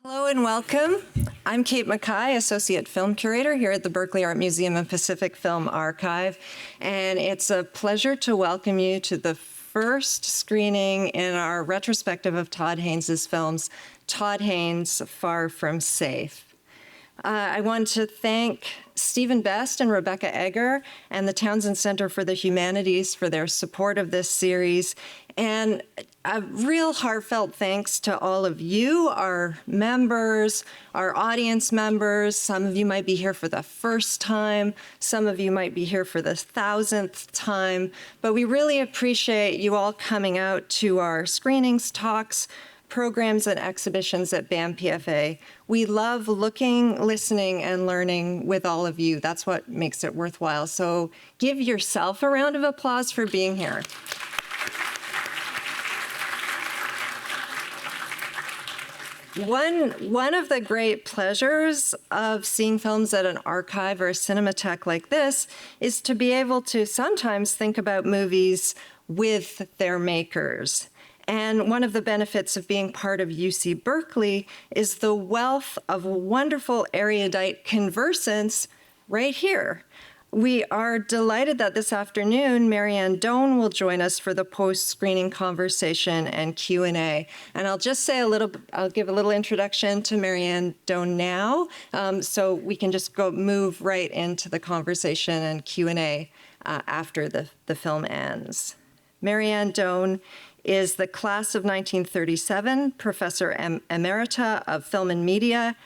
Hello and welcome. I'm Kate Mackay, Associate Film Curator here at the Berkeley Art Museum and Pacific Film Archive. And it's a pleasure to welcome you to the first screening in our retrospective of Todd Haynes' films, Todd Haynes, Far From Safe. I want to thank Stephen Best and Rebecca Egger and the Townsend Center for the Humanities for their support of this series. And a real heartfelt thanks to all of you, our members, our audience members. Some of you might be here for the first time. Some of you might be here for the 1,000th time. But we really appreciate you all coming out to our screenings, talks, programs, and exhibitions at BAM PFA. We love looking, listening, and learning with all of you. That's what makes it worthwhile. So give yourself a round of applause for being here. One of the great pleasures of seeing films at an archive or a cinematheque like this is to be able to sometimes think about movies with their makers. And one of the benefits of being part of UC Berkeley is the wealth of wonderful erudite conversants right here. We are delighted that this afternoon, Doane will join us for the post-screening conversation and Q&A. And I'll just say I'll give a little introduction to Doane now, so we can just move right into the conversation and Q&A after the film ends. Doane is the class of 1937, Professor Emerita of Film and Media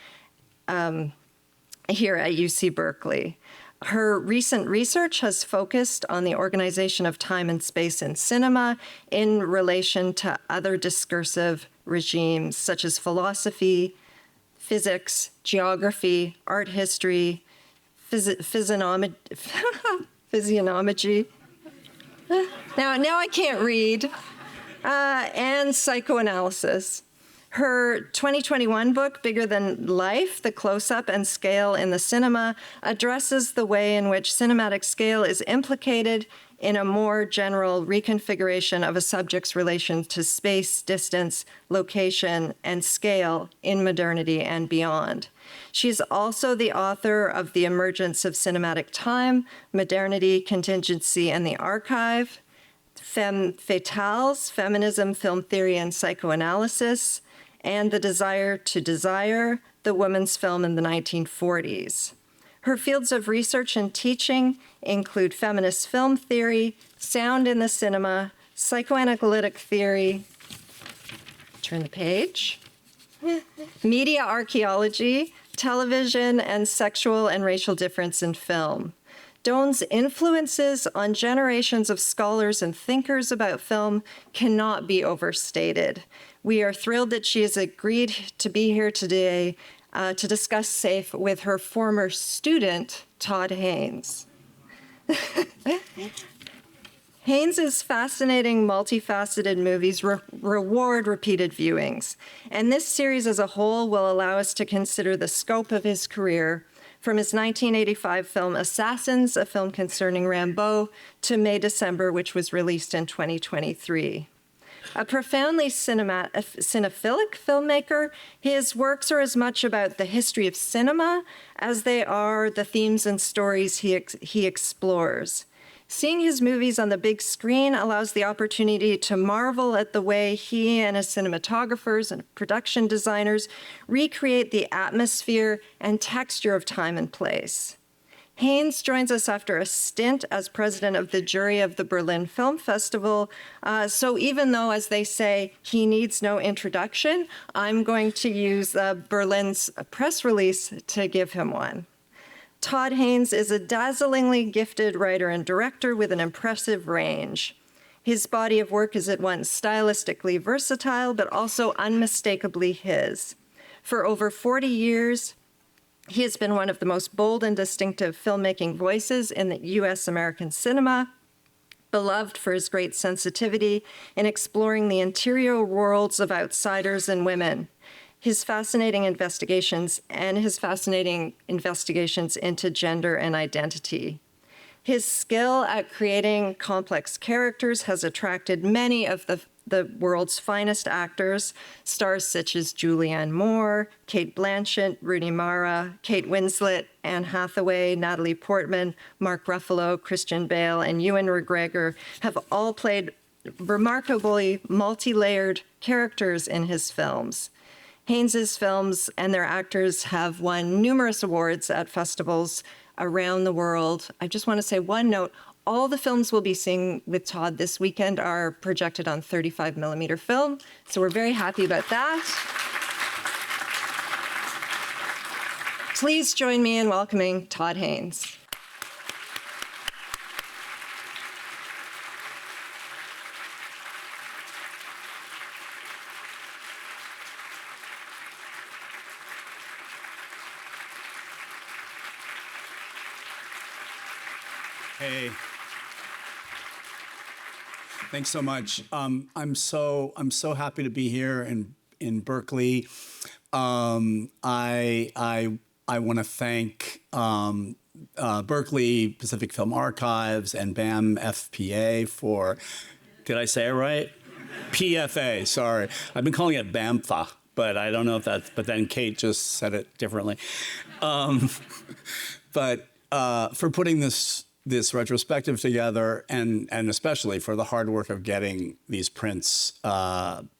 here at UC Berkeley. Her recent research has focused on the organization of time and space in cinema in relation to other discursive regimes such as philosophy, physics, geography, art history, physiognomy. Now I can't read. And psychoanalysis. Her 2021 book, Bigger Than Life, The Close-Up and Scale in the Cinema, addresses the way in which cinematic scale is implicated in a more general reconfiguration of a subject's relation to space, distance, location, and scale in modernity and beyond. She's also the author of The Emergence of Cinematic Time, Modernity, Contingency, and the Archive, Femme Fatales, Feminism, Film Theory, and Psychoanalysis, and The Desire to Desire, the woman's film in the 1940s. Her fields of research and teaching include feminist film theory, sound in the cinema, psychoanalytic theory, turn the page, media archaeology, television, and sexual and racial difference in film. Doane's influences on generations of scholars and thinkers about film cannot be overstated. We are thrilled that she has agreed to be here today to discuss SAFE with her former student, Todd Haynes. Haynes' fascinating, multifaceted movies reward repeated viewings, and this series as a whole will allow us to consider the scope of his career from his 1985 film Assassins, a film concerning Rimbaud, to May-December, which was released in 2023. A profoundly cinephilic filmmaker, his works are as much about the history of cinema as they are the themes and stories he explores. Seeing his movies on the big screen allows the opportunity to marvel at the way he and his cinematographers and production designers recreate the atmosphere and texture of time and place. Haynes joins us after a stint as president of the jury of the Berlin Film Festival. So even though, as they say, he needs no introduction, I'm going to use Berlin's press release to give him one. Todd Haynes is a dazzlingly gifted writer and director with an impressive range. His body of work is at once stylistically versatile, but also unmistakably his. For over 40 years, he has been one of the most bold and distinctive filmmaking voices in the U.S. American cinema, beloved for his great sensitivity in exploring the interior worlds of outsiders and women. His fascinating investigations into gender and identity. His skill at creating complex characters has attracted many of the world's finest actors, stars such as Julianne Moore, Cate Blanchett, Rooney Mara, Kate Winslet, Anne Hathaway, Natalie Portman, Mark Ruffalo, Christian Bale, and Ewan McGregor have all played remarkably multi-layered characters in his films. Haynes's films and their actors have won numerous awards at festivals around the world. I just want to say one note. All the films we'll be seeing with Todd this weekend are projected on 35 millimeter film, so we're very happy about that. Please join me in welcoming Todd Haynes. Hey, thanks so much. I'm so happy to be here in Berkeley. I want to thank Berkeley Pacific Film Archives and BAM FPA for. Did I say it right? PFA. Sorry, I've been calling it BAMFA, but I don't know if that's. But then Kate just said it differently. But for putting this retrospective together, and especially for the hard work of getting these prints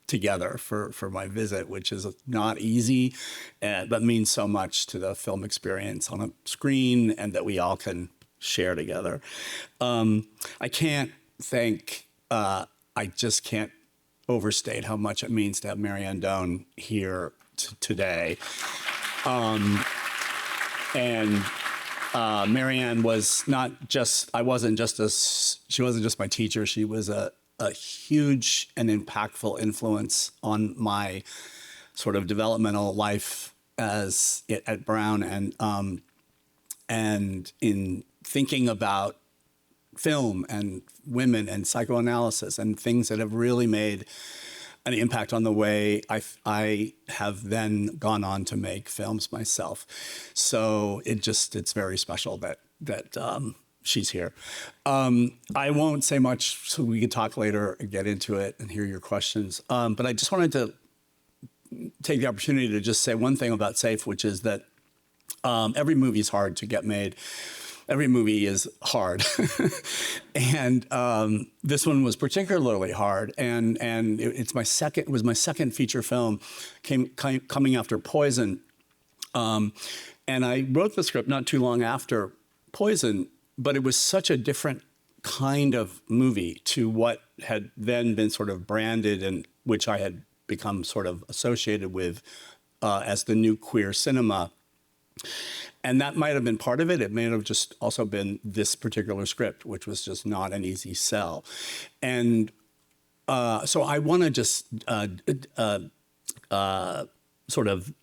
together for my visit, which is not easy, but means so much to the film experience on a screen and that we all can share together. I just can't overstate how much it means to have Marianne Doane here today. Marianne was she wasn't just my teacher. She was a huge and impactful influence on my sort of developmental life at Brown, and in thinking about film and women and psychoanalysis and things that have really made an impact on the way I have then gone on to make films myself. So it's very special that she's here. I won't say much, so we can talk later and get into it and hear your questions. But I just wanted to take the opportunity to just say one thing about SAFE, which is that every movie is hard to get made. Every movie is hard, and this one was particularly hard. And it was my second feature film, coming after Poison, and I wrote the script not too long after Poison, but it was such a different kind of movie to what had then been sort of branded and which I had become sort of associated with as the new queer cinema. And that might have been part of it. It may have just also been this particular script, which was just not an easy sell. And so I want to just sort of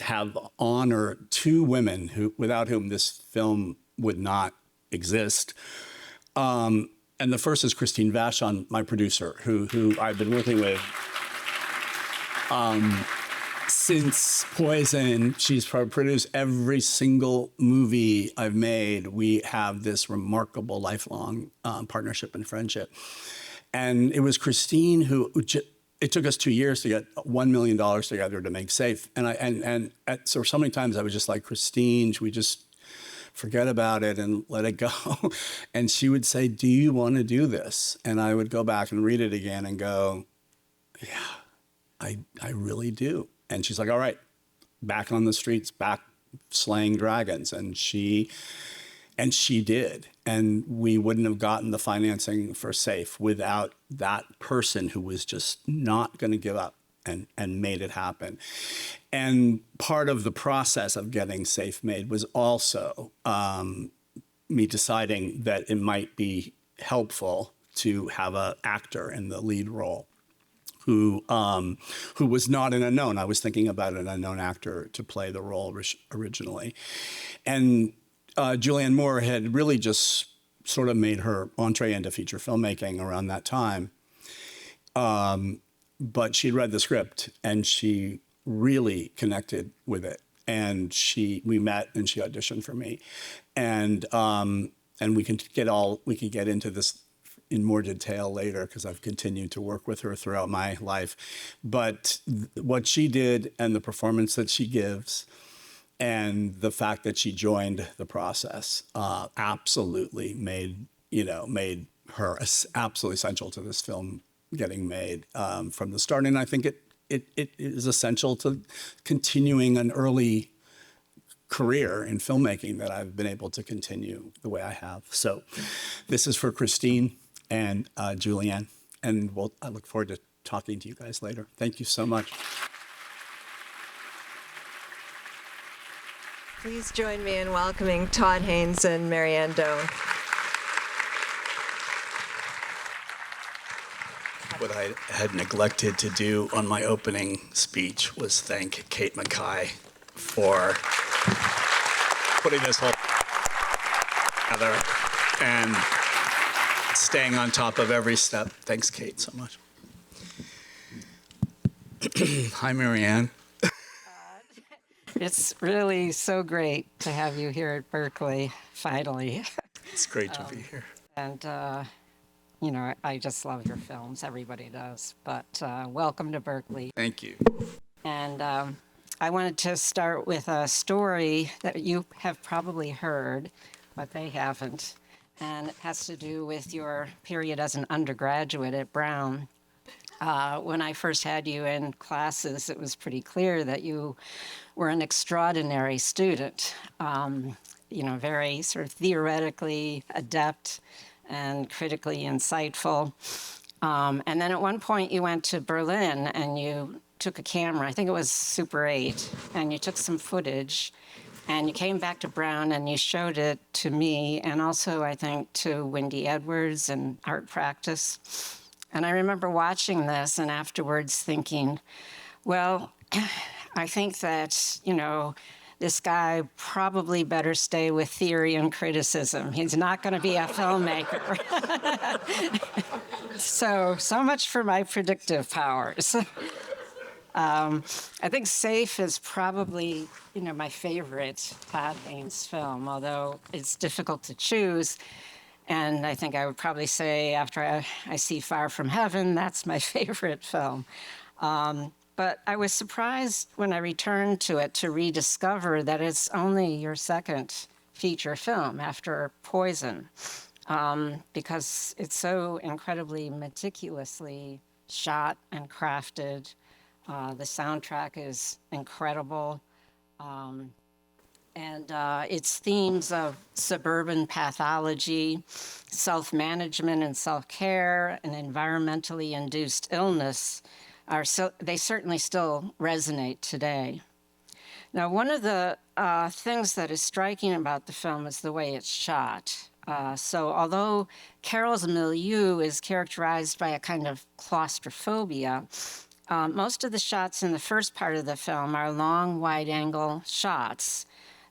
have honor two women without whom this film would not exist. And the first is Christine Vachon, my producer, who I've been working with since Poison. She's produced every single movie I've made. We have this remarkable lifelong partnership and friendship. And it was Christine who it took us 2 years to get $1 million together to make SAFE. So many times I was just like, Christine, should we just forget about it and let it go? And she would say, do you want to do this? And I would go back and read it again and go, yeah, I really do. And she's like, all right, back on the streets, back slaying dragons. And she did. And we wouldn't have gotten the financing for SAFE without that person who was just not going to give up and made it happen. And part of the process of getting SAFE made was also me deciding that it might be helpful to have an actor in the lead role who was not an unknown. I was thinking about an unknown actor to play the role originally. And Julianne Moore had really just sort of made her entree into feature filmmaking around that time. But she'd read the script and she really connected with it. And we met and she auditioned for me. And we can get into this in more detail later because I've continued to work with her throughout my life. But what she did and the performance that she gives and the fact that she joined the process absolutely made her absolutely essential to this film getting made from the start. And I think it is essential to continuing an early career in filmmaking that I've been able to continue the way I have. So this is for Christine and Julianne, and I look forward to talking to you guys later. Thank you so much. Please join me in welcoming Todd Haynes and Marianne Doane. What I had neglected to do on my opening speech was thank Kate Mackay for putting this whole together and staying on top of every step. Thanks, Kate, so much. Hi, Marianne. It's really so great to have you here at Berkeley, finally. It's great to be here. And, I just love your films. Everybody does. But welcome to Berkeley. Thank you. And I wanted to start with a story that you have probably heard, but they haven't. And it has to do with your period as an undergraduate at Brown. When I first had you in classes, it was pretty clear that you were an extraordinary student, very sort of theoretically adept and critically insightful. And then at one point you went to Berlin and you took a camera, I think it was Super 8, and you took some footage and you came back to Brown and you showed it to me and also, I think, to Wendy Edwards and Art Practice. And I remember watching this and afterwards thinking, well, I think that, this guy probably better stay with theory and criticism. He's not going to be a filmmaker. So much for my predictive powers. I think Safe is probably, my favorite Todd Haynes film, although it's difficult to choose. And I think I would probably say after I see Far From Heaven, that's my favorite film. But I was surprised when I returned to it to rediscover that it's only your second feature film after Poison, because it's so incredibly meticulously shot and crafted. The soundtrack is incredible. And its themes of suburban pathology, self-management and self-care, and environmentally induced illness they certainly still resonate today. Now, one of the things that is striking about the film is the way it's shot. So although Carol's milieu is characterized by a kind of claustrophobia, most of the shots in the first part of the film are long, wide-angle shots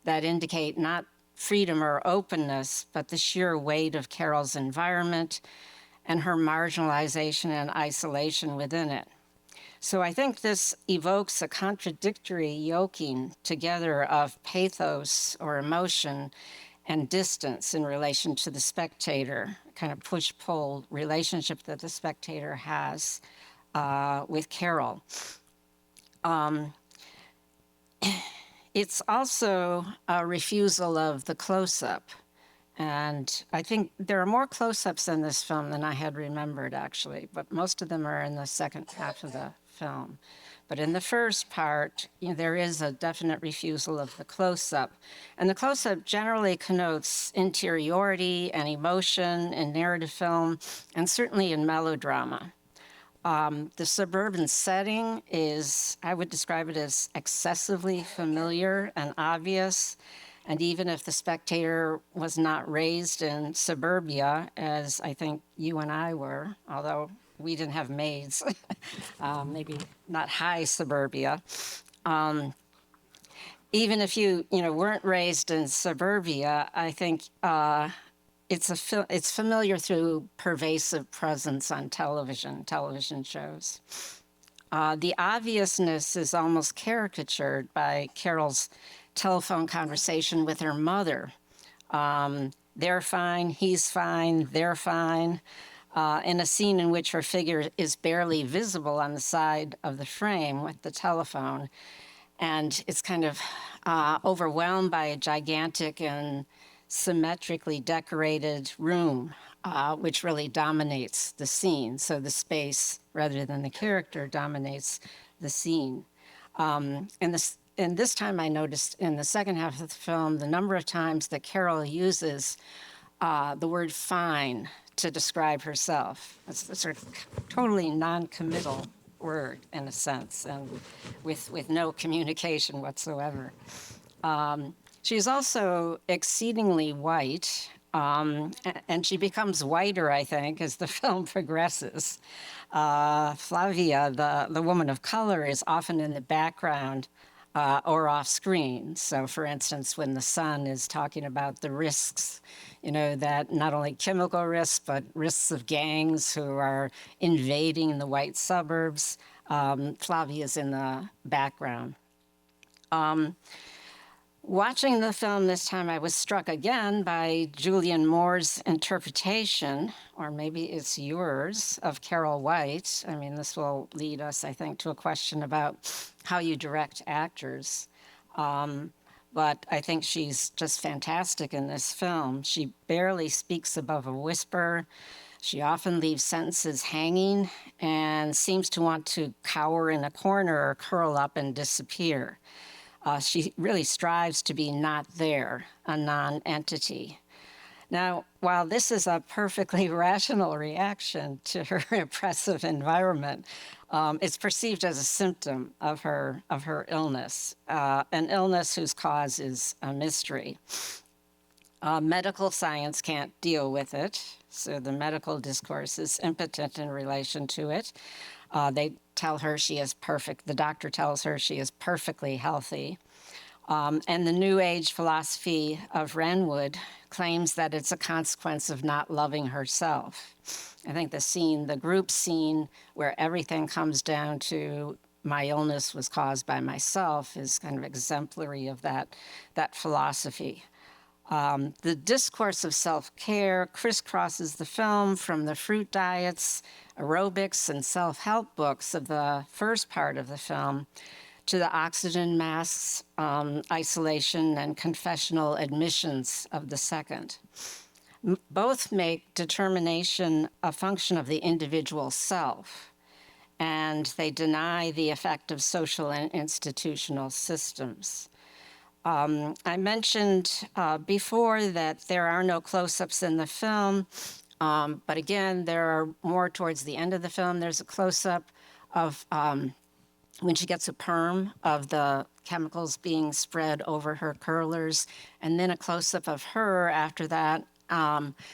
that indicate not freedom or openness, but the sheer weight of Carol's environment and her marginalization and isolation within it. So I think this evokes a contradictory yoking together of pathos or emotion and distance in relation to the spectator, a kind of push-pull relationship that the spectator has with Carol. It's also a refusal of the close-up. And I think there are more close-ups in this film than I had remembered, actually, but most of them are in the second half of the film. But in the first part, there is a definite refusal of the close-up. And the close-up generally connotes interiority and emotion in narrative film, and certainly in melodrama. The suburban setting is, I would describe it as excessively familiar and obvious. And even if the spectator was not raised in suburbia, as I think you and I were, although we didn't have maids, maybe not high suburbia. Even if you weren't raised in suburbia, I think it's familiar through pervasive presence on television shows. The obviousness is almost caricatured by Carol's telephone conversation with her mother. They're fine, he's fine, they're fine. in a scene in which her figure is barely visible on the side of the frame with the telephone. And it's kind of overwhelmed by a gigantic and symmetrically decorated room, which really dominates the scene. So the space, rather than the character, dominates the scene. And this time I noticed in the second half of the film, the number of times that Carol uses the word fine to describe herself. It's a sort of totally non-committal word in a sense, and with no communication whatsoever. She's also exceedingly white, and she becomes whiter, I think, as the film progresses. Flavia, the woman of color, is often in the background or off screen. So, for instance, when the son is talking about the risks, that not only chemical risks, but risks of gangs who are invading the white suburbs, Flavia's in the background. Watching the film this time, I was struck again by Julianne Moore's interpretation, or maybe it's yours, of Carol White. I mean, this will lead us, I think, to a question about how you direct actors. But I think she's just fantastic in this film. She barely speaks above a whisper. She often leaves sentences hanging and seems to want to cower in a corner or curl up and disappear. She really strives to be not there, a non-entity. Now, while this is a perfectly rational reaction to her oppressive environment, it's perceived as a symptom of her illness, an illness whose cause is a mystery. Medical science can't deal with it, so the medical discourse is impotent in relation to it. They tell her she is perfect. The doctor tells her she is perfectly healthy. And the New Age philosophy of Renwood claims that it's a consequence of not loving herself. I think the group scene where everything comes down to my illness was caused by myself is kind of exemplary of that philosophy. The discourse of self-care crisscrosses the film from the fruit diets, aerobics, and self-help books of the first part of the film to the oxygen masks, isolation, and confessional admissions of the second. Both make determination a function of the individual self, and they deny the effect of social and institutional systems. I mentioned before that there are no close-ups in the film, but again, there are more towards the end of the film. There's a close-up of when she gets a perm of the chemicals being spread over her curlers, and then a close-up of her after that,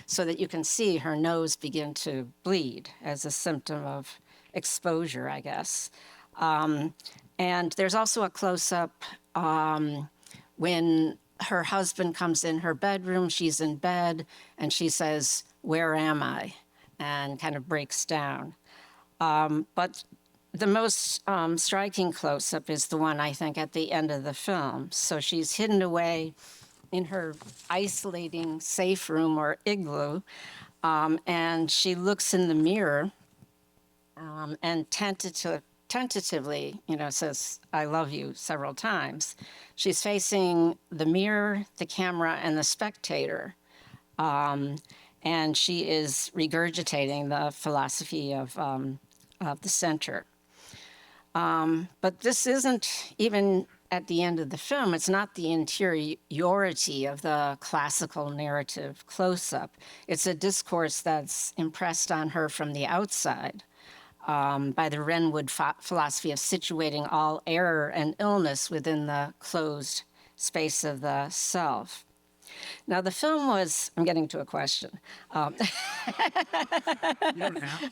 so that you can see her nose begin to bleed as a symptom of exposure, I guess. And there's also a close-up when her husband comes in her bedroom, she's in bed, and she says, "Where am I?" and kind of breaks down. But the most striking close-up is the one, I think, at the end of the film. So she's hidden away in her isolating safe room or igloo, and she looks in the mirror and tentatively, says, "I love you" several times. She's facing the mirror, the camera, and the spectator. And she is regurgitating the philosophy of the center. But this isn't even at the end of the film. It's not the interiority of the classical narrative close-up. It's a discourse that's impressed on her from the outside. By the Renwood philosophy of situating all error and illness within the closed space of the self. Now, the film was, I'm getting to a question. You don't have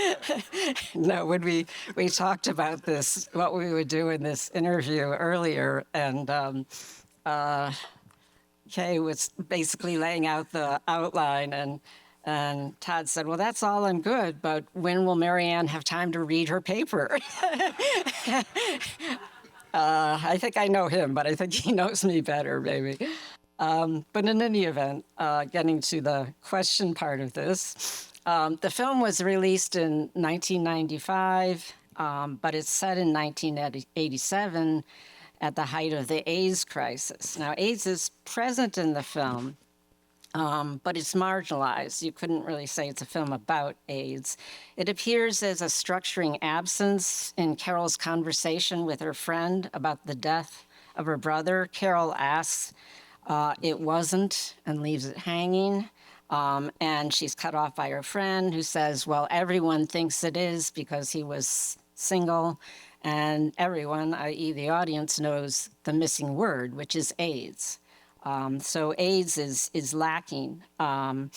to. No, when we talked about this, what we would do in this interview earlier, and Kay was basically laying out the outline, and Todd said, "Well, that's all and good, but when will Marianne have time to read her paper?" I think I know him, but I think he knows me better, maybe. But in any event, getting to the question part of this, The film was released in 1995, but it's set in 1987 at the height of the AIDS crisis. Now, AIDS is present in the film, but it's marginalized. You couldn't really say it's a film about AIDS. It appears as a structuring absence in Carol's conversation with her friend about the death of her brother. Carol asks, it wasn't, and leaves it hanging. And she's cut off by her friend who says, well, everyone thinks it is because he was single. And everyone, i.e. the audience, knows the missing word, which is AIDS. So AIDS is lacking and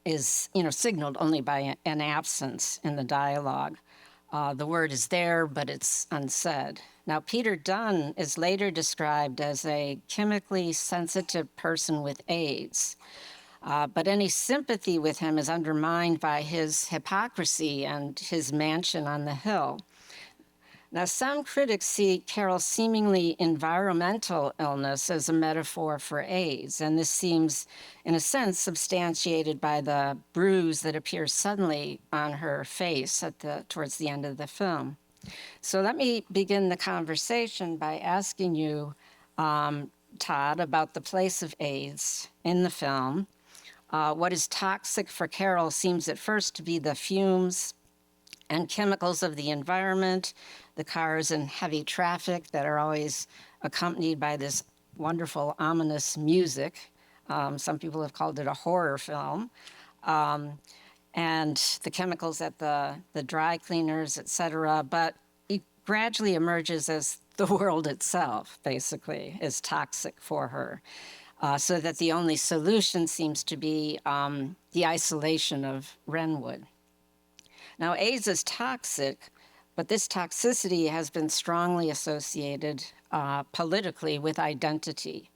is, signaled only by an absence in the dialogue. The word is there, but it's unsaid. Now, Peter Dunne is later described as a chemically sensitive person with AIDS, but any sympathy with him is undermined by his hypocrisy and his mansion on the hill. Now, some critics see Carol's seemingly environmental illness as a metaphor for AIDS, and this seems, in a sense, substantiated by the bruise that appears suddenly on her face towards the end of the film. So let me begin the conversation by asking you, Todd, about the place of AIDS in the film. What is toxic for Carol seems at first to be the fumes and chemicals of the environment, the cars and heavy traffic that are always accompanied by this wonderful, ominous music. Some people have called it a horror film. And the chemicals at the dry cleaners, et cetera. But it gradually emerges as the world itself, basically, is toxic for her. So that the only solution seems to be the isolation of Wrenwood. Now, AIDS is toxic, but this toxicity has been strongly associated politically with identity.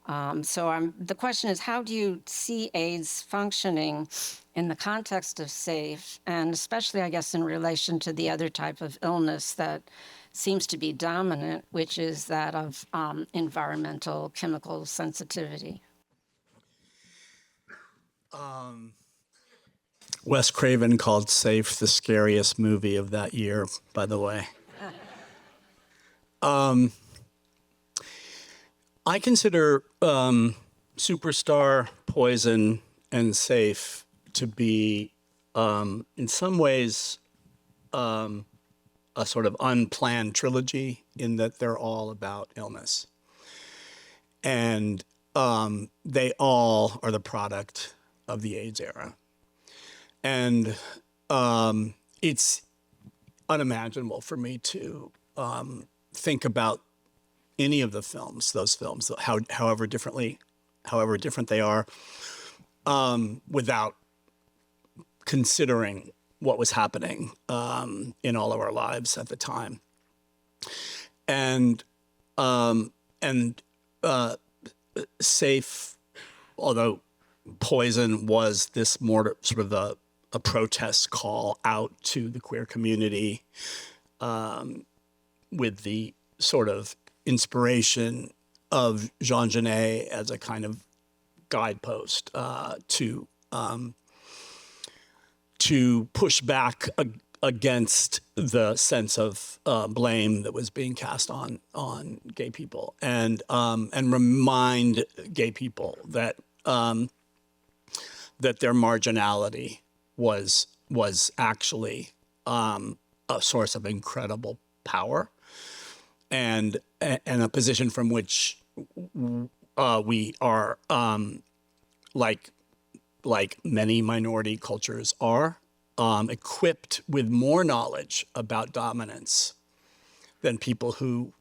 The question is, how do you see AIDS functioning in the context of SAFE, and especially, I guess, in relation to the other type of illness that seems to be dominant, which is that of environmental chemical sensitivity? Wes Craven called Safe the scariest movie of that year, by the way. I consider Superstar, Poison, and Safe to be, in some ways, a sort of unplanned trilogy in that they're all about illness. And they all are the product of the AIDS era. And it's unimaginable for me to think about any of the films, those films, however different they are, without considering what was happening in all of our lives at the time. And Safe, although Poison was this more sort of a protest call out to the queer community, with the sort of inspiration of Jean Genet as a kind of guidepost to push back against the sense of blame that was being cast on gay people, and remind gay people that their marginality was actually a source of incredible power, and a position from which we are, like many minority cultures are, equipped with more knowledge about dominance than people who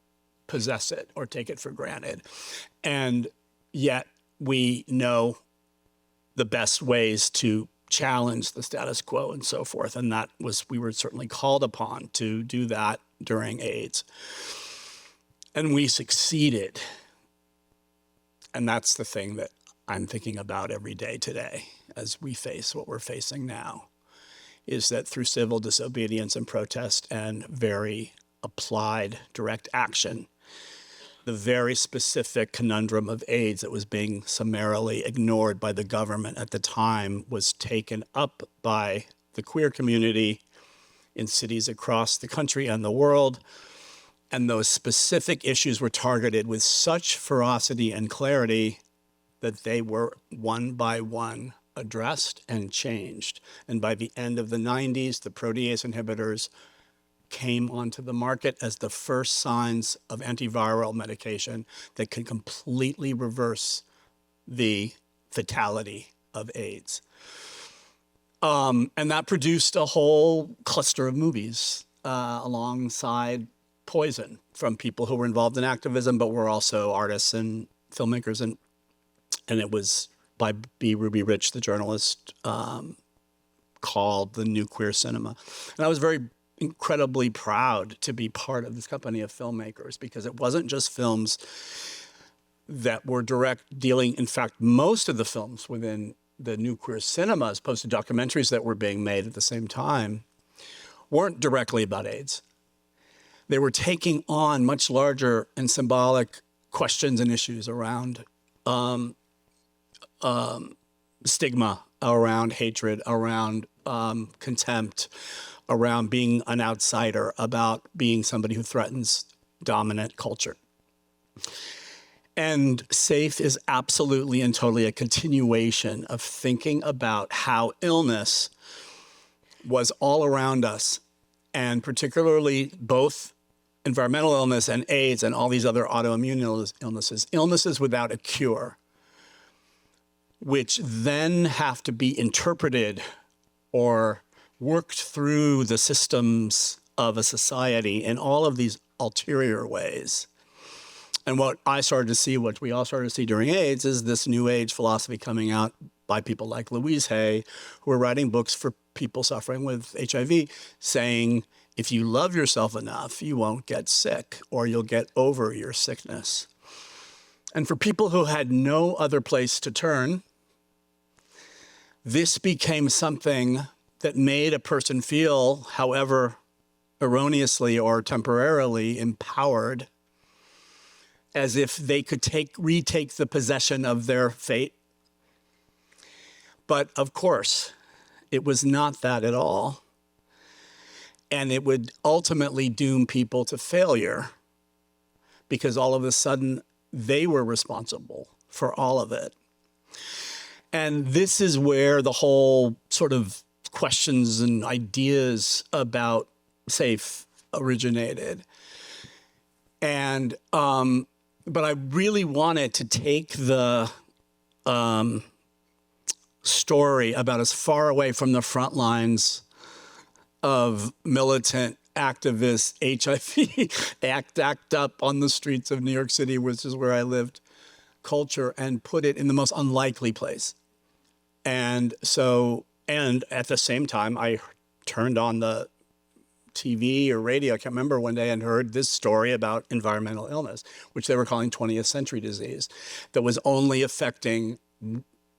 possess it or take it for granted. And yet we know the best ways to challenge the status quo and so forth. And we were certainly called upon to do that during AIDS. And we succeeded. And that's the thing that I'm thinking about every day today as we face what we're facing now, is that through civil disobedience and protest and very applied direct action, the very specific conundrum of AIDS that was being summarily ignored by the government at the time was taken up by the queer community in cities across the country and the world. And those specific issues were targeted with such ferocity and clarity that they were one by one addressed and changed. And by the end of the 90s, the protease inhibitors came onto the market as the first signs of antiviral medication that can completely reverse the fatality of AIDS. And that produced a whole cluster of movies alongside Poison from people who were involved in activism, but were also artists and filmmakers. And it was by B. Ruby Rich, the journalist, called The New Queer Cinema. And I was incredibly proud to be part of this company of filmmakers, because it wasn't just films that were direct dealing. In fact, most of the films within the New Queer Cinema, as opposed to documentaries that were being made at the same time, weren't directly about AIDS. They were taking on much larger and symbolic questions and issues around stigma, around hatred, around contempt, around being an outsider, about being somebody who threatens dominant culture. And SAFE is absolutely and totally a continuation of thinking about how illness was all around us, and particularly both environmental illness and AIDS and all these other autoimmune illnesses without a cure, which then have to be interpreted or worked through the systems of a society in all of these ulterior ways. And what I started to see, what we all started to see during AIDS, is this new age philosophy coming out by people like Louise Hay, who are writing books for people suffering with HIV, saying, if you love yourself enough, you won't get sick, or you'll get over your sickness. And for people who had no other place to turn, this became something that made a person feel, however erroneously or temporarily, empowered, as if they could retake the possession of their fate. But of course, it was not that at all. And it would ultimately doom people to failure, because all of a sudden they were responsible for all of it. And this is where the whole sort of questions and ideas about SAFE originated. And but I really wanted to take the story about as far away from the front lines of militant activist HIV act up on the streets of New York City, which is where I lived, culture, and put it in the most unlikely place. And at the same time, I turned on the TV or radio, I can't remember, one day, and heard this story about environmental illness, which they were calling 20th century disease, that was only affecting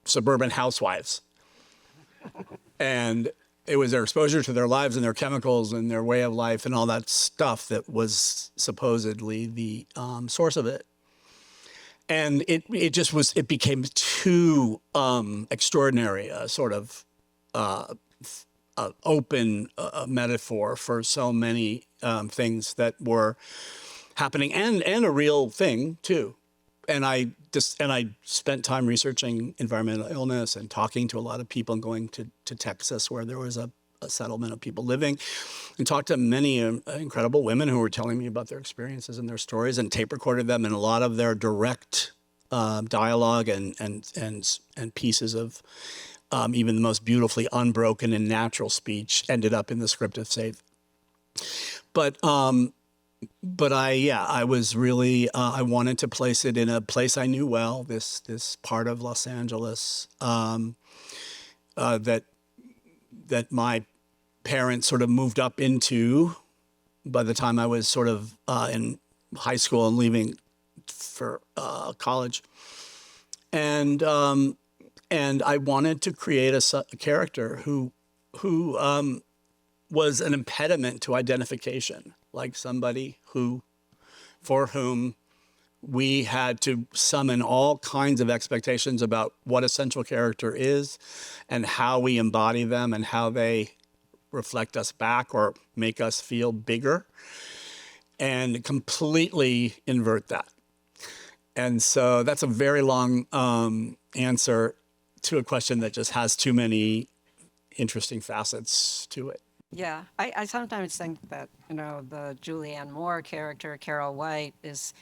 suburban housewives. And it was their exposure to their lives and their chemicals and their way of life and all that stuff that was supposedly the source of it. And it became too extraordinary, a sort of open metaphor for so many things that were happening, and a real thing too. And I spent time researching environmental illness and talking to a lot of people, and going to Texas, where there was a settlement of people living, and talked to many incredible women who were telling me about their experiences and their stories, and tape recorded them. And a lot of their direct dialogue and pieces of even the most beautifully unbroken and natural speech ended up in the script of SAFE. But I was really, I wanted to place it in a place I knew well, this part of Los Angeles, that my parents sort of moved up into by the time I was sort of in high school and leaving for college. And I wanted to create a character who was an impediment to identification, like somebody for whom We had to summon all kinds of expectations about what a central character is and how we embody them and how they reflect us back or make us feel bigger, and completely invert that. And so that's a very long answer to a question that just has too many interesting facets to it. Yeah, I sometimes think that, the Julianne Moore character, Carol White, is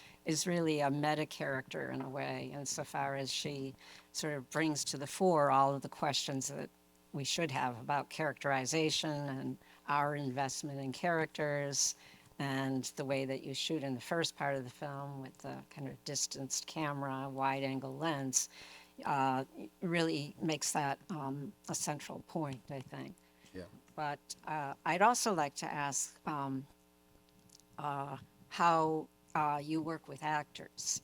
really a meta character in a way, insofar as she sort of brings to the fore all of the questions that we should have about characterization and our investment in characters, and the way that you shoot in the first part of the film with the kind of distanced camera, wide angle lens, really makes that a central point, I think. Yeah. But I'd also like to ask how you work with actors,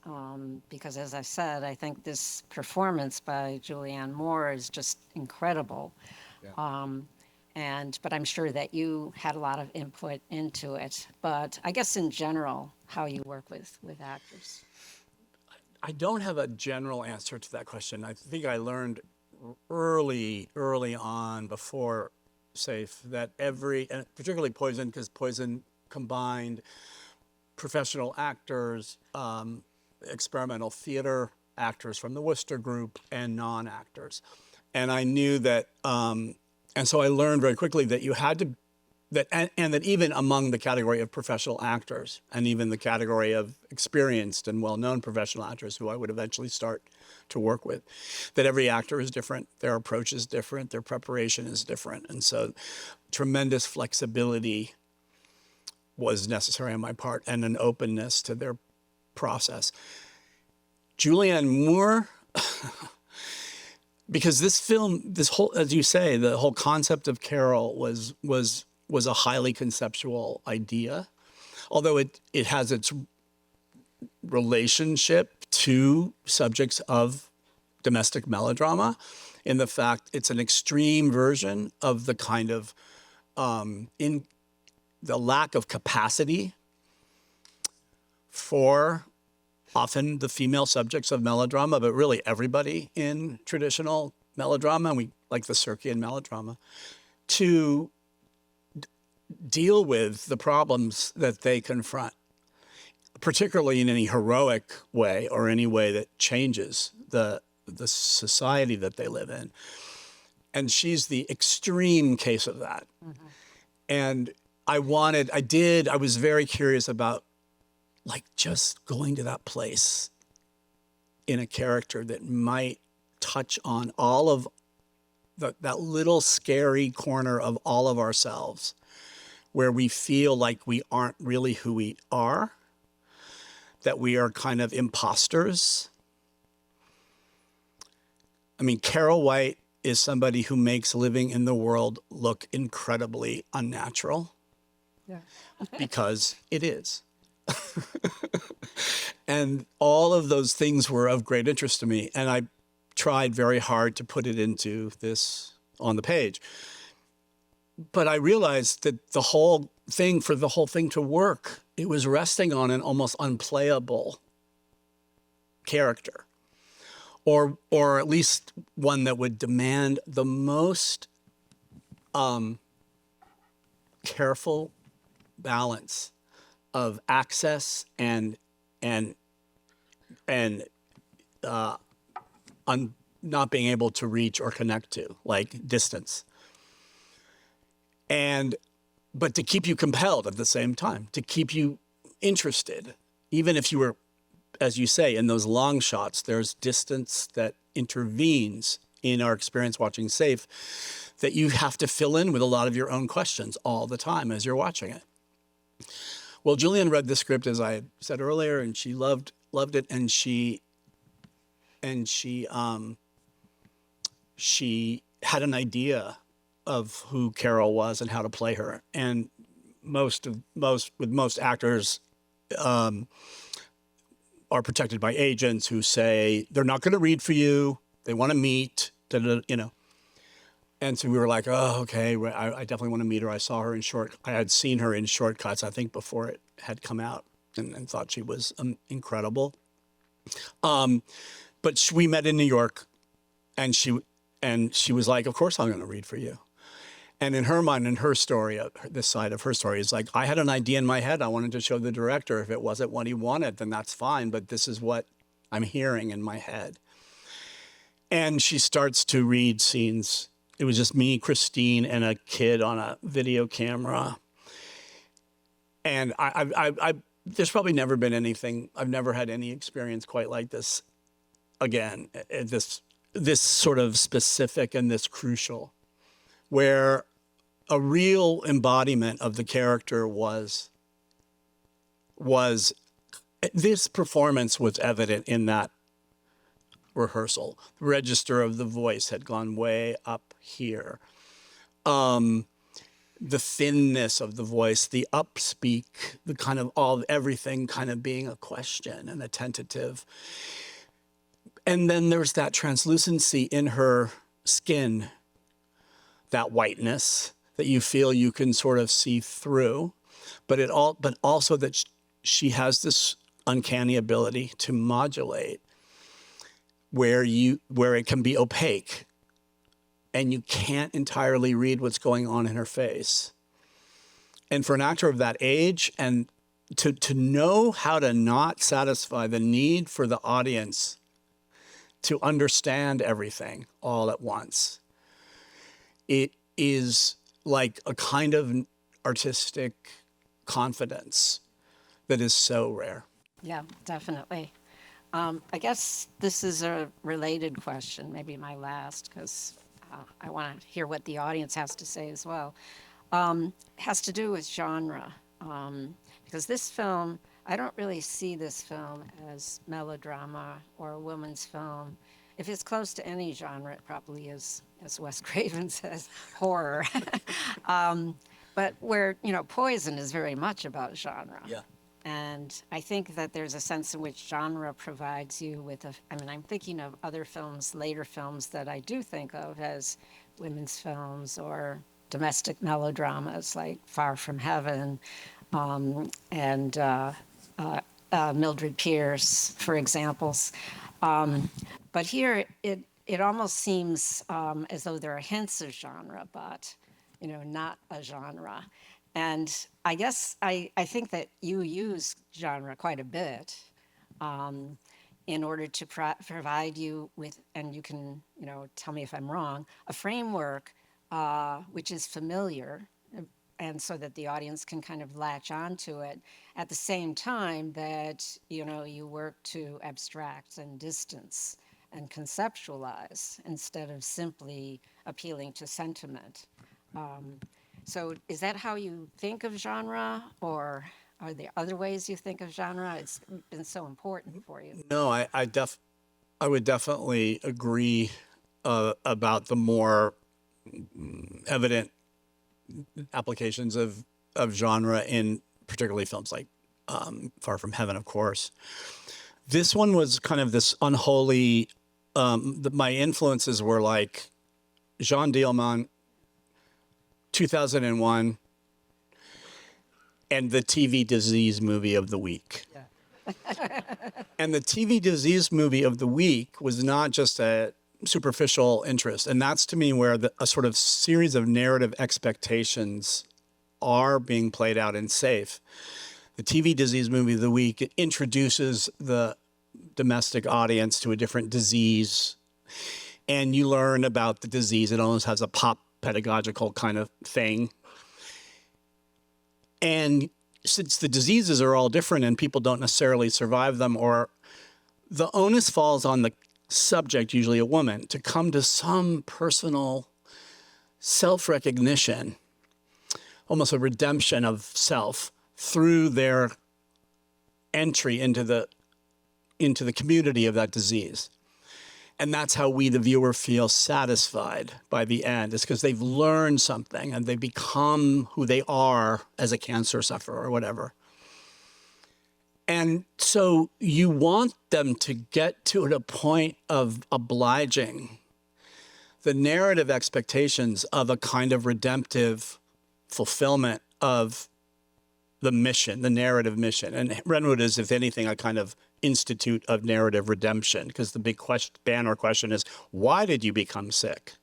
because as I said, I think this performance by Julianne Moore is just incredible. Yeah. But I'm sure that you had a lot of input into it. But I guess in general, how you work with actors. I don't have a general answer to that question. I think I learned early on before Safe that and particularly Poison, because Poison combined professional actors, experimental theater actors from the Worcester group, and non-actors. And I knew that, and so I learned very quickly that you had to, and that even among the category of professional actors, and even the category of experienced and well-known professional actors who I would eventually start to work with, that every actor is different, their approach is different, their preparation is different. And so tremendous flexibility was necessary on my part, and an openness to their process. Julianne Moore, because this film, this whole, as you say, the whole concept of Carol was a highly conceptual idea, although it has its relationship to subjects of domestic melodrama, in the fact it's an extreme version of the kind of in the lack of capacity for often the female subjects of melodrama, but really everybody in traditional melodrama, and we like the Circean melodrama, to deal with the problems that they confront, particularly in any heroic way or any way that changes the society that they live in. And she's the extreme case of that. Mm-hmm. And I was very curious about like just going to that place in a character that might touch on all of that little scary corner of all of ourselves, where we feel like we aren't really who we are, that we are kind of imposters. I mean, Carol White is somebody who makes living in the world look incredibly unnatural. Yeah. Because it is. And all of those things were of great interest to me. And I tried very hard to put it into this on the page. But I realized that the whole thing to work, it was resting on an almost unplayable character, or at least one that would demand the most careful balance of access and not being able to reach or connect to, like distance. But to keep you compelled at the same time, to keep you interested, even if you were, as you say, in those long shots, there's distance that intervenes in our experience watching Safe that you have to fill in with a lot of your own questions all the time as you're watching it. Well, Julianne read the script, as I had said earlier, and she loved it, and she had an idea of who Carol was and how to play her. And most actors are protected by agents who say they're not going to read for you, they want to meet, And so we were like, oh, okay, I definitely want to meet her. I had seen her in Shortcuts, I think, before it had come out, and thought she was incredible. But we met in New York, and she was like, "Of course I'm going to read for you." And in her mind, in her story, this side of her story is like, I had an idea in my head. I wanted to show the director. If it wasn't what he wanted, then that's fine. But this is what I'm hearing in my head. And she starts to read scenes. It was just me, Christine, and a kid on a video camera. And there's probably never been anything. I've never had any experience quite like this again. This sort of specific and this crucial, where a real embodiment of the character was this performance was evident in that rehearsal. The register of the voice had gone way up here. The thinness of the voice, the upspeak, the kind of everything kind of being a question and a tentative. And then there's that translucency in her skin, that whiteness that you feel you can sort of see through, but also that she has this uncanny ability to modulate where it can be opaque and you can't entirely read what's going on in her face. And for an actor of that age, and to know how to not satisfy the need for the audience to understand everything all at once, it is like a kind of artistic confidence that is so rare. Yeah, definitely. I guess this is a related question, maybe my last, because I want to hear what the audience has to say as well. Has to do with genre, because this film, I don't really see this film as melodrama or a woman's film. If it's close to any genre, it probably is, as Wes Craven says, horror. But where, Poison is very much about genre. Yeah. And I think that there's a sense in which genre provides you with I'm thinking of other films, later films that I do think of as women's films or domestic melodramas like Far From Heaven and Mildred Pierce, for examples. But here it almost seems as though there are hints of genre, but, not a genre. And I guess I think that you use genre quite a bit in order to provide you with, and you can, tell me if I'm wrong, a framework which is familiar, and so that the audience can kind of latch onto it at the same time that, you work to abstract and distance and conceptualize instead of simply appealing to sentiment. So is that how you think of genre, or are there other ways you think of genre? It's been so important for you. No, I would definitely agree about the more evident applications of genre in particularly films like Far From Heaven, of course. This one was kind of this unholy, my influences were like Jean Dielman, 2001, and the TV disease movie of the week. Yeah. And the TV disease movie of the week was not just a superficial interest. And that's to me where a sort of series of narrative expectations are being played out in Safe. The TV disease movie of the week introduces the domestic audience to a different disease. And you learn about the disease. It almost has a pop pedagogical kind of thing. And since the diseases are all different and people don't necessarily survive them, or the onus falls on the subject, usually a woman, to come to some personal self-recognition, almost a redemption of self through their entry into the community of that disease. And that's how we, the viewer, feel satisfied by the end. It's because they've learned something and they become who they are as a cancer sufferer or whatever. And so you want them to get to a point of obliging the narrative expectations of a kind of redemptive fulfillment of the mission, the narrative mission. And Renwood is, if anything, a kind of institute of narrative redemption, because the big banner question is, why did you become sick?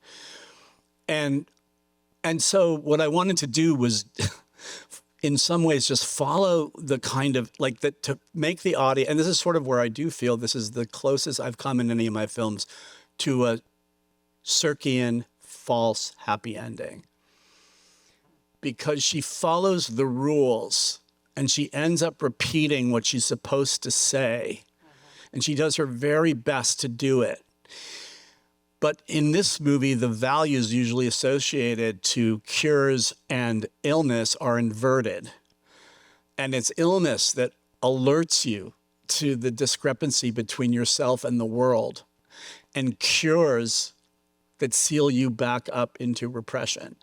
And so what I wanted to do was, in some ways, just follow the kind of, like, that to make the audience, and this is sort of where I do feel this is the closest I've come in any of my films to a Circean false happy ending. Because she follows the rules and she ends up repeating what she's supposed to say. And she does her very best to do it. But in this movie, the values usually associated to cures and illness are inverted. And it's illness that alerts you to the discrepancy between yourself and the world, and cures that seal you back up into repression.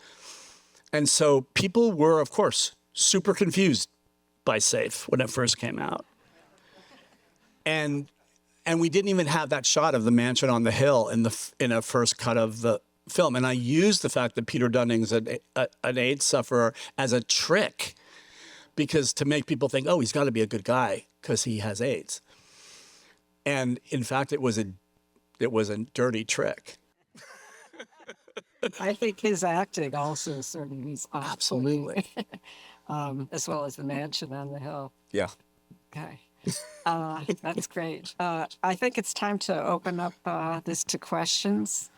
And so people were, of course, super confused by Safe when it first came out. And we didn't even have that shot of the mansion on the hill in a first cut of the film. And I used the fact that Peter Dunning's an AIDS sufferer as a trick, because to make people think, oh, he's got to be a good guy because he has AIDS. And in fact, it was a dirty trick. I think his acting also certainly is Absolutely. as well as the mansion on the hill. Yeah. Okay. That's great. I think it's time to open up this to questions.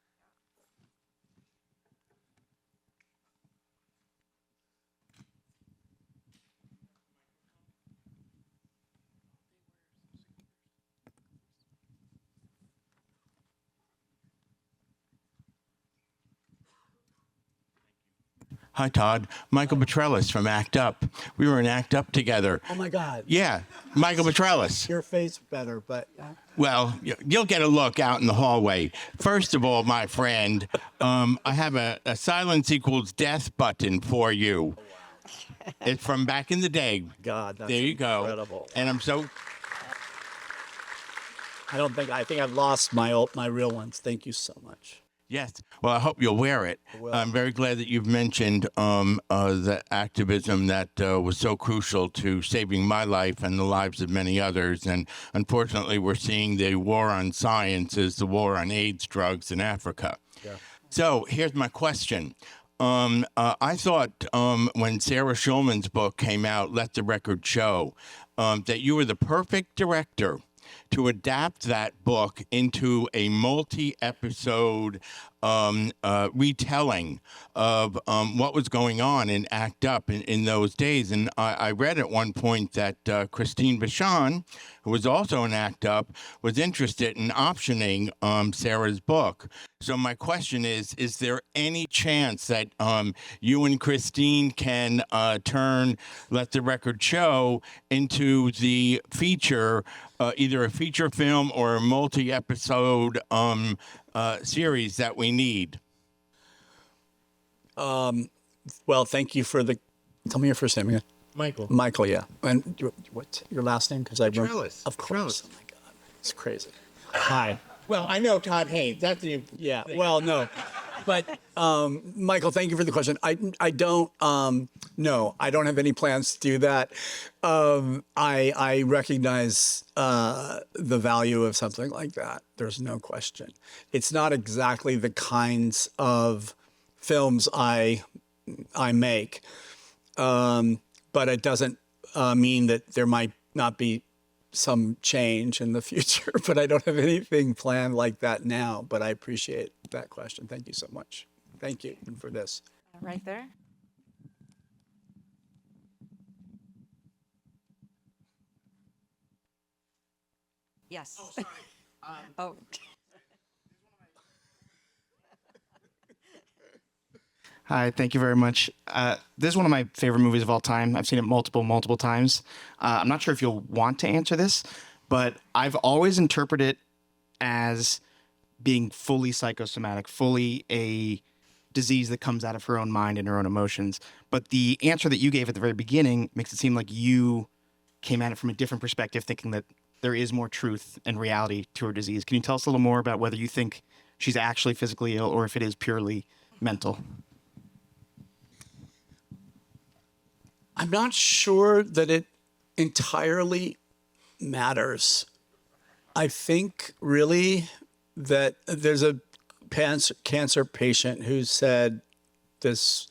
Hi, Todd. Michael Petrellis from Act Up. We were in Act Up together. Oh, my God. Yeah, Michael Petrellis. Your face better, but... Well, you'll get a look out in the hallway. First of all, my friend, I have a silence equals death button for you. It's from back in the day. God, that's there you go. Incredible. And I'm so... I think I've lost my real ones. Thank you so much. Yes. Well, I hope you'll wear it. I'm very glad that you've mentioned the activism that was so crucial to saving my life and the lives of many others. And unfortunately, we're seeing the war on science as the war on AIDS drugs in Africa. Yeah. So here's my question. I thought when Sarah Schulman's book came out, Let the Record Show, that you were the perfect director to adapt that book into a multi-episode retelling of what was going on in Act Up in those days. And I read at one point that Christine Vachon, who was also in Act Up, was interested in optioning Sarah's book. So my question is there any chance that you and Christine can turn Let the Record Show into the feature, either a feature film or a multi-episode series that we need? Well, thank you for tell me your first name again. Michael. Michael, yeah. And what's your last name? Because I wrote... Petrellis. Of course. Petrellis. Oh, my God. It's crazy. Hi. Well, I know Todd Haynes. That's the... Yeah, well, no. But, Michael, thank you for the question. I don't, no, I don't have any plans to do that. I recognize the value of something like that. There's no question. It's not exactly the kinds of films I make, but it doesn't mean that there might not be some change in the future, but I don't have anything planned like that now, but I appreciate that question. Thank you so much. Thank you for this. Right there. Yes. Oh, sorry. Oh. Hi, thank you very much. This is one of my favorite movies of all time. I've seen it multiple times. I'm not sure if you'll want to answer this, but I've always interpreted it as being fully psychosomatic, fully a disease that comes out of her own mind and her own emotions. But the answer that you gave at the very beginning makes it seem like you came at it from a different perspective, thinking that there is more truth and reality to her disease. Can you tell us a little more about whether you think she's actually physically ill or if it is purely mental? I'm not sure that it entirely matters. I think really that there's a cancer patient who said this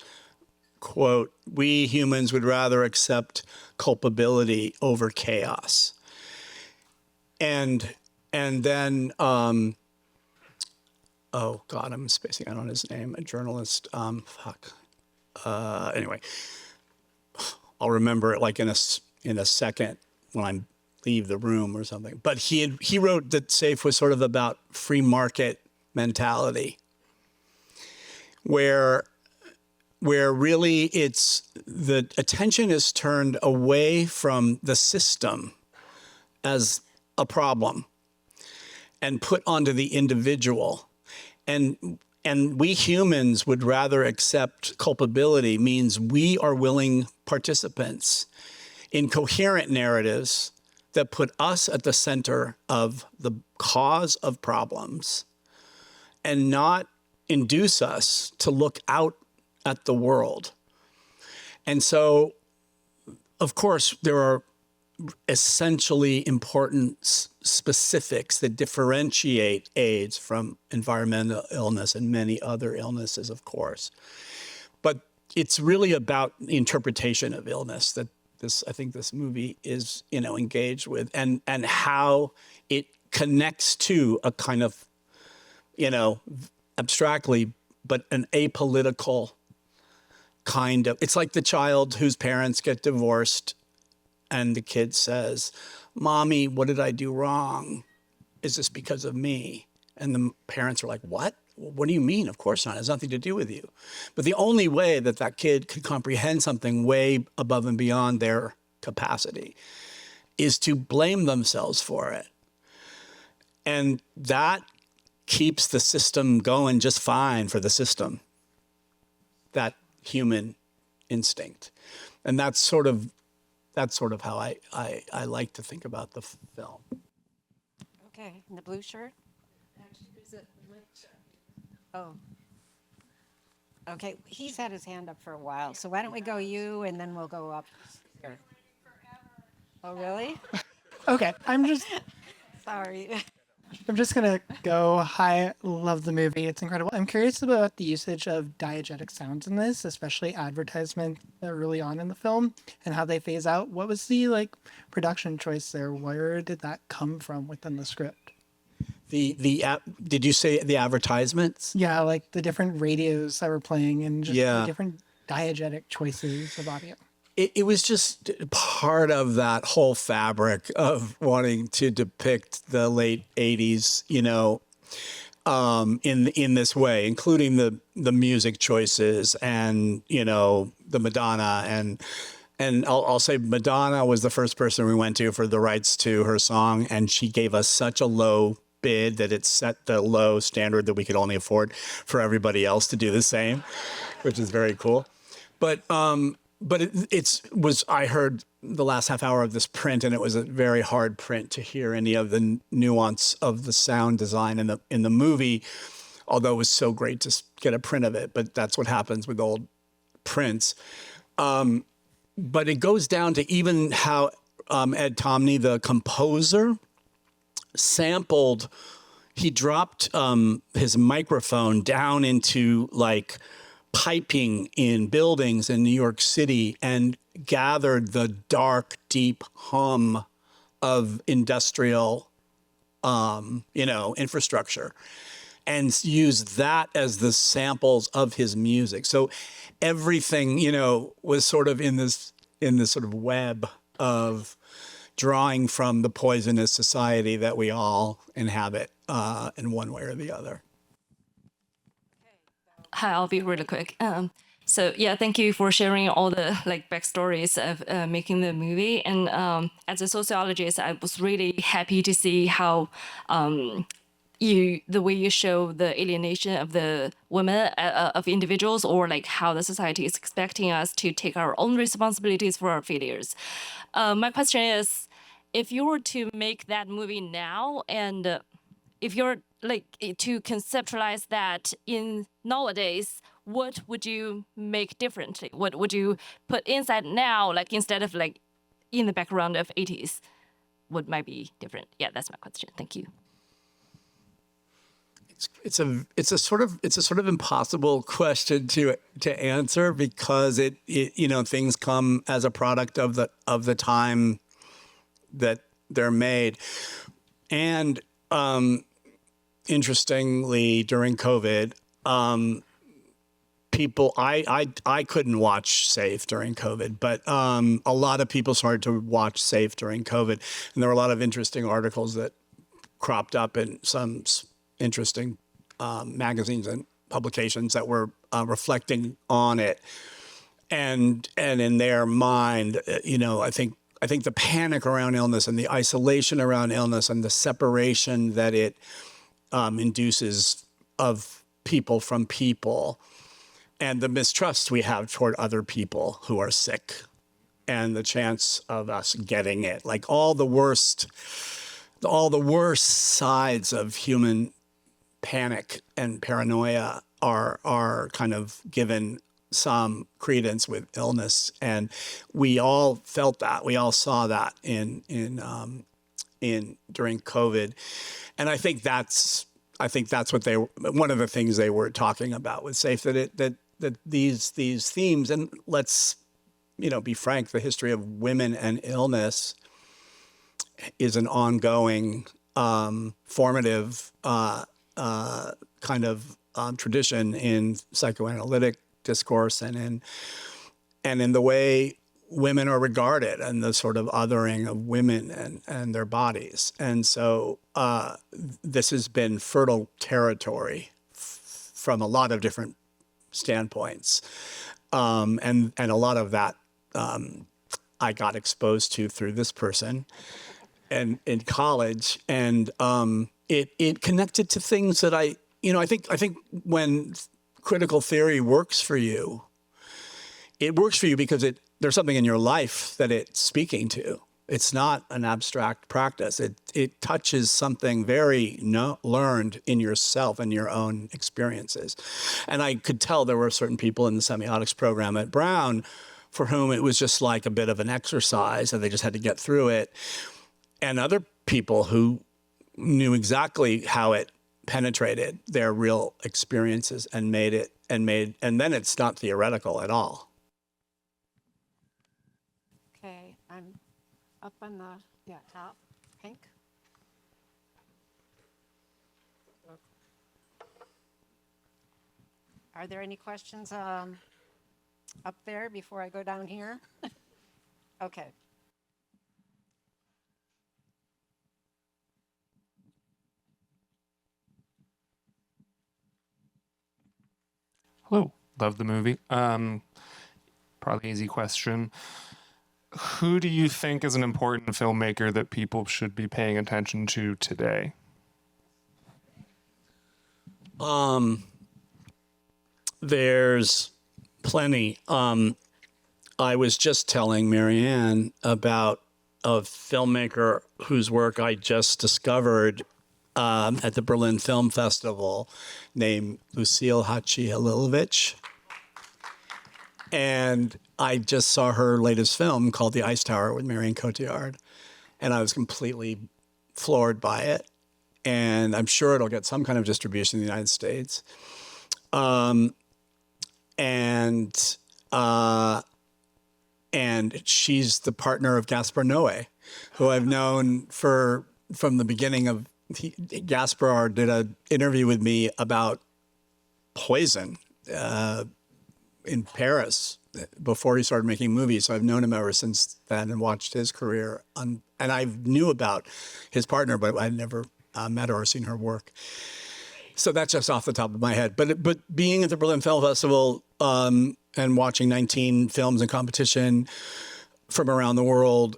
quote, "We humans would rather accept culpability over chaos." And then oh God, I'm spacing out on his name. A journalist. Anyway, I'll remember it like in a second when I leave the room or something. But he wrote that SAFE was sort of about free market mentality, where really it's the attention is turned away from the system as a problem and put onto the individual. And we humans would rather accept culpability means we are willing participants in coherent narratives that put us at the center of the cause of problems and not induce us to look out at the world. And so, of course, there are essentially important specifics that differentiate AIDS from environmental illness and many other illnesses, of course. But it's really about the interpretation of illness that I think this movie is, engaged with, and how it connects to a kind of, abstractly, but an apolitical kind of, it's like the child whose parents get divorced and the kid says, "Mommy, what did I do wrong? Is this because of me?" And the parents are like, "What? What do you mean? Of course not. It has nothing to do with you." But the only way that kid could comprehend something way above and beyond their capacity is to blame themselves for it. And that keeps the system going just fine for the system, that human instinct. And that's sort of how I like to think about the film. Okay, in the blue shirt? Oh. Okay, he's had his hand up for a while, so why don't we go you and then we'll go up here. Oh, really? Okay, Sorry. I'm just gonna go. Hi, love the movie. It's incredible. I'm curious about the usage of diegetic sounds in this, especially advertisement early on in the film, and how they phase out. What was the production choice there? Where did that come from within the script? Did you say the advertisements? Yeah, like the different radios that were playing and just Yeah. the different diegetic choices of audio. It was just part of that whole fabric of wanting to depict the late 80s, in this way, including the music choices and, the Madonna. And I'll say Madonna was the first person we went to for the rights to her song, and she gave us such a low bid that it set the low standard that we could only afford for everybody else to do the same, which is very cool. But I heard the last half hour of this print, and it was a very hard print to hear any of the nuance of the sound design in the movie, although it was so great to get a print of it. But that's what happens with old prints. But it goes down to even how Ed Tomney, the composer, he dropped his microphone down into piping in buildings in New York City and gathered the dark, deep hum of industrial, infrastructure, and used that as the samples of his music. So everything, was sort of in this sort of web of drawing from the poisonous society that we all inhabit in one way or the other. Hi, I'll be really quick. So yeah, thank you for sharing all the backstories of making the movie. And as a sociologist, I was really happy to see how the way you show the alienation of the women, of individuals, or how the society is expecting us to take our own responsibilities for our failures. My question is, if you were to make that movie now, and if you're to conceptualize that in nowadays, what would you make differently? What would you put inside now, like instead of like in the background of 80s? What might be different? Yeah, that's my question. Thank you. It's a sort of impossible question to answer because it things come as a product of the time that they're made. And interestingly, during COVID, people I couldn't watch Safe during COVID, but a lot of people started to watch Safe during COVID, and there were a lot of interesting articles that cropped up in some interesting magazines and publications that were reflecting on it, and in their mind, I think the panic around illness and the isolation around illness and the separation that it induces of people from people, and the mistrust we have toward other people who are sick, and the chance of us getting it, like all the worst sides of human panic and paranoia are kind of given some credence with illness, and we all felt that, we all saw that in during COVID, and I think that's what one of the things they were talking about with Safe, that these themes, and let's be frank, the history of women and illness is an ongoing formative kind of tradition in psychoanalytic discourse and in the way women are regarded and the sort of othering of women and their bodies. And so this has been fertile territory from a lot of different standpoints. And a lot of that I got exposed to through this person and in college. And it connected to things that I think when critical theory works for you, it works for you because there's something in your life that it's speaking to. It's not an abstract practice. It touches something very learned in yourself and your own experiences. And I could tell there were certain people in the semiotics program at Brown for whom it was just like a bit of an exercise and they just had to get through it. And other people who knew exactly how it penetrated their real experiences and and then it's not theoretical at all. Okay, I'm up on the top, pink. Are there any questions up there before I go down here? Okay. Hello, love the movie. Probably easy question. Who do you think is an important filmmaker that people should be paying attention to today? There's plenty. I was just telling Marianne about a filmmaker whose work I just discovered at the Berlin Film Festival named Lucille Hachihalilovich. And I just saw her latest film called The Ice Tower with Marion Cotillard. And I was completely floored by it. And I'm sure it'll get some kind of distribution in the United States. And she's the partner of Gaspar Noé, who I've known from the beginning of. Gaspar did an interview with me about Poison in Paris before he started making movies. So I've known him ever since then and watched his career. And I knew about his partner, but I'd never met her or seen her work. So that's just off the top of my head. But being at the Berlin Film Festival and watching 19 films in competition from around the world,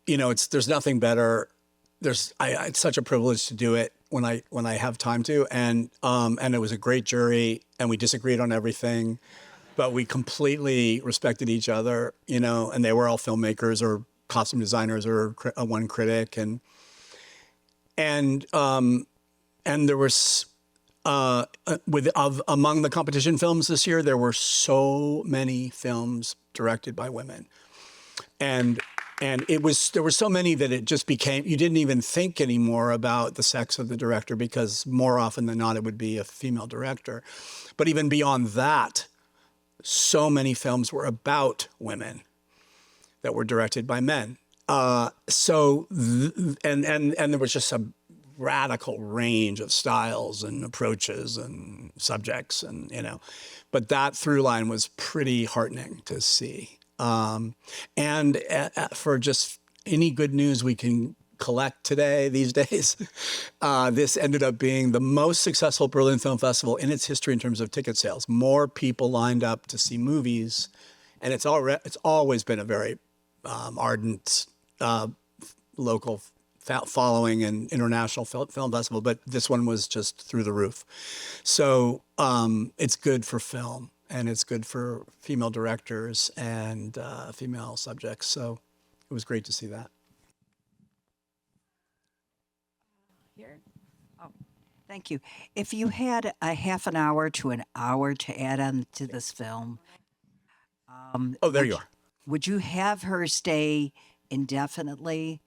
there's nothing better. It's such a privilege to do it when I have time to, and it was a great jury, and we disagreed on everything, but we completely respected each other, and they were all filmmakers or costume designers or one critic, and there was among the competition films this year, there were so many films directed by women, and there were so many that it just became, you didn't even think anymore about the sex of the director, because more often than not it would be a female director. But even beyond that, so many films were about women that were directed by men. And there was just a radical range of styles and approaches and subjects, and but that through line was pretty heartening to see. And for just any good news we can collect today, these days, this ended up being the most successful Berlin Film Festival in its history in terms of ticket sales. More people lined up to see movies, and it's always been a very ardent local following and international film festival, but this one was just through the roof. So it's good for film, and it's good for female directors and female subjects. So it was great to see that. Here. Oh, thank you. If you had a half an hour to an hour to add on to this film, oh, there you are. Would you have her stay indefinitely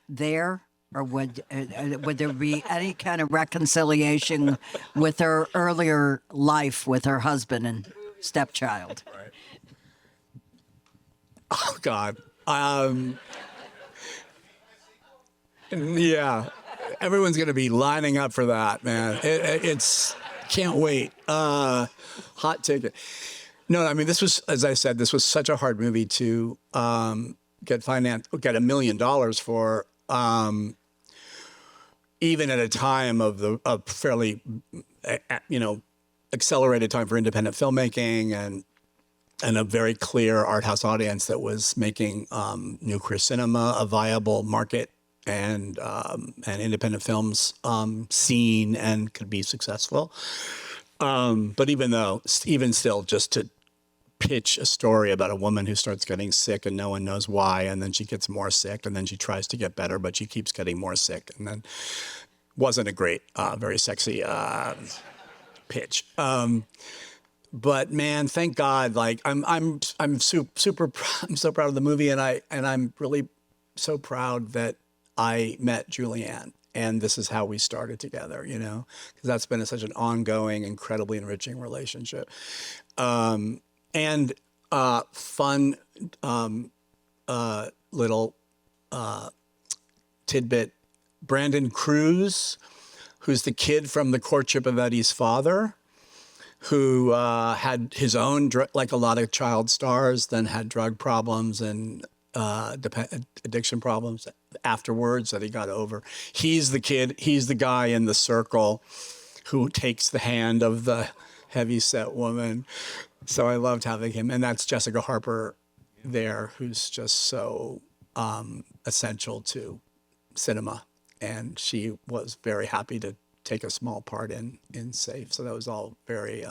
there, or would there be any kind of reconciliation with her earlier life with her husband and stepchild? Right. Oh God. Yeah, everyone's going to be lining up for that, man. It's can't wait. Hot ticket. No, I mean, this was, as I said, this was such a hard movie to get $1 million for, even at a time of fairly, accelerated time for independent filmmaking and a very clear art house audience that was making new queer cinema a viable market and independent films scene and could be successful. But even still, just to pitch a story about a woman who starts getting sick and no one knows why, and then she gets more sick, and then she tries to get better, but she keeps getting more sick, and then wasn't a great, very sexy pitch. But man, thank God! Like I'm so proud of the movie, and I'm really so proud that I met Julianne. And this is how we started together, because that's been such an ongoing, incredibly enriching relationship. And fun little tidbit. Brandon Cruz, who's the kid from The Courtship of Eddie's Father, who had his own, like a lot of child stars, then had drug problems and addiction problems afterwards that he got over. He's the guy in the circle who takes the hand of the heavyset woman. So I loved having him. And that's Jessica Harper there, who's just so essential to cinema. And she was very happy to take a small part in Safe. So that was all very,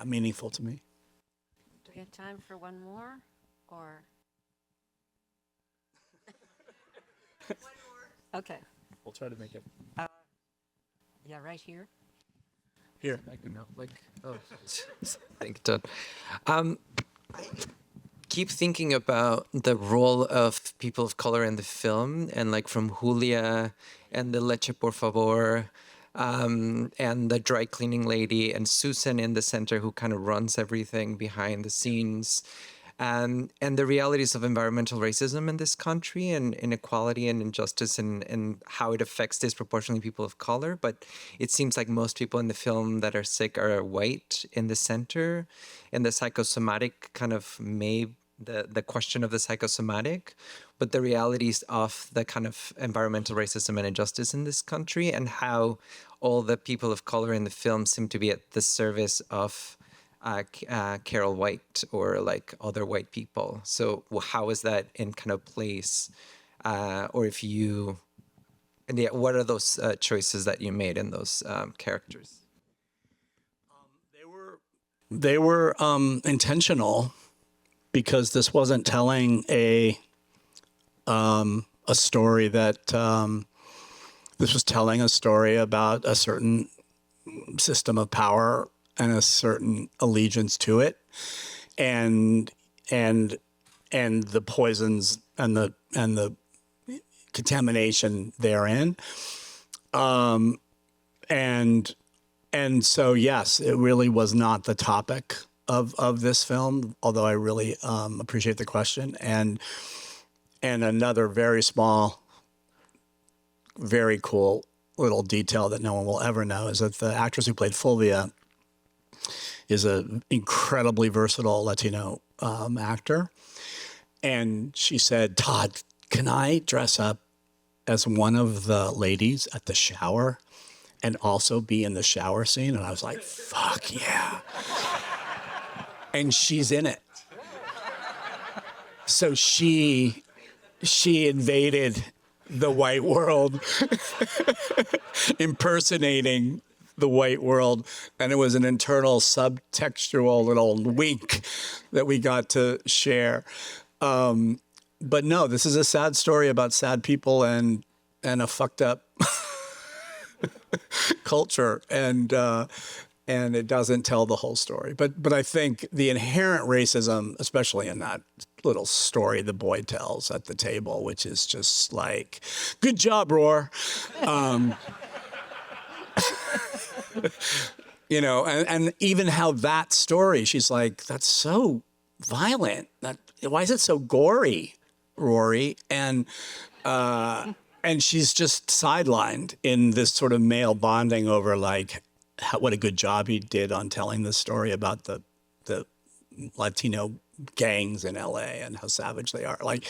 meaningful to me. Do we have time for one more, or? Okay. We'll try to make it. Yeah, right here. Here. Thank you, Todd. Keep thinking about the role of people of color in the film, and like from Julia and the Leche Por Favor, and the dry cleaning lady, and Susan in the center, who kind of runs everything behind the scenes. And the realities of environmental racism in this country, and inequality and injustice, and how it affects disproportionately people of color. But it seems like most people in the film that are sick are white in the center, and the psychosomatic kind of the question of the psychosomatic, but the realities of the kind of environmental racism and injustice in this country, and how all the people of color in the film seem to be at the service of Carol White or like other white people. So how is that in kind of place? Or if you, what are those choices that you made in those characters? They were intentional, because this wasn't telling a story that, this was telling a story about a certain system of power and a certain allegiance to it, and the poisons and the contamination therein. And so, yes, it really was not the topic of this film, although I really appreciate the question. And another very small, very cool little detail that no one will ever know is that the actress who played Fulvia is an incredibly versatile Latino actor. And she said, "Todd, can I dress up as one of the ladies at the shower and also be in the shower scene?" And I was like, fuck yeah. And she's in it. So she invaded the white world, impersonating the white world. And it was an internal subtextual little wink that we got to share. But no, this is a sad story about sad people and a fucked up culture, and it doesn't tell the whole story. But I think the inherent racism, especially in that little story the boy tells at the table, which is just like, "Good job, Roar," you know, and even how that story, she's like, "That's so violent. Why is it so gory, Rory?" And she's just sidelined in this sort of male bonding over like what a good job he did on telling the story about the Latino gangs in LA and how savage they are. Like,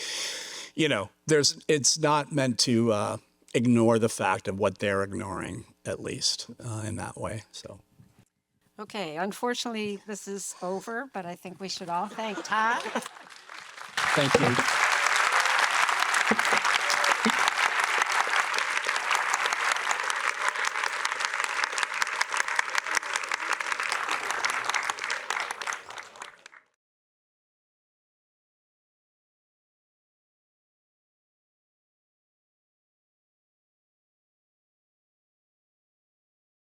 you know, it's not meant to ignore the fact of what they're ignoring, at least in that way. So. Okay, unfortunately, this is over, but I think we should all thank Todd. Thank you.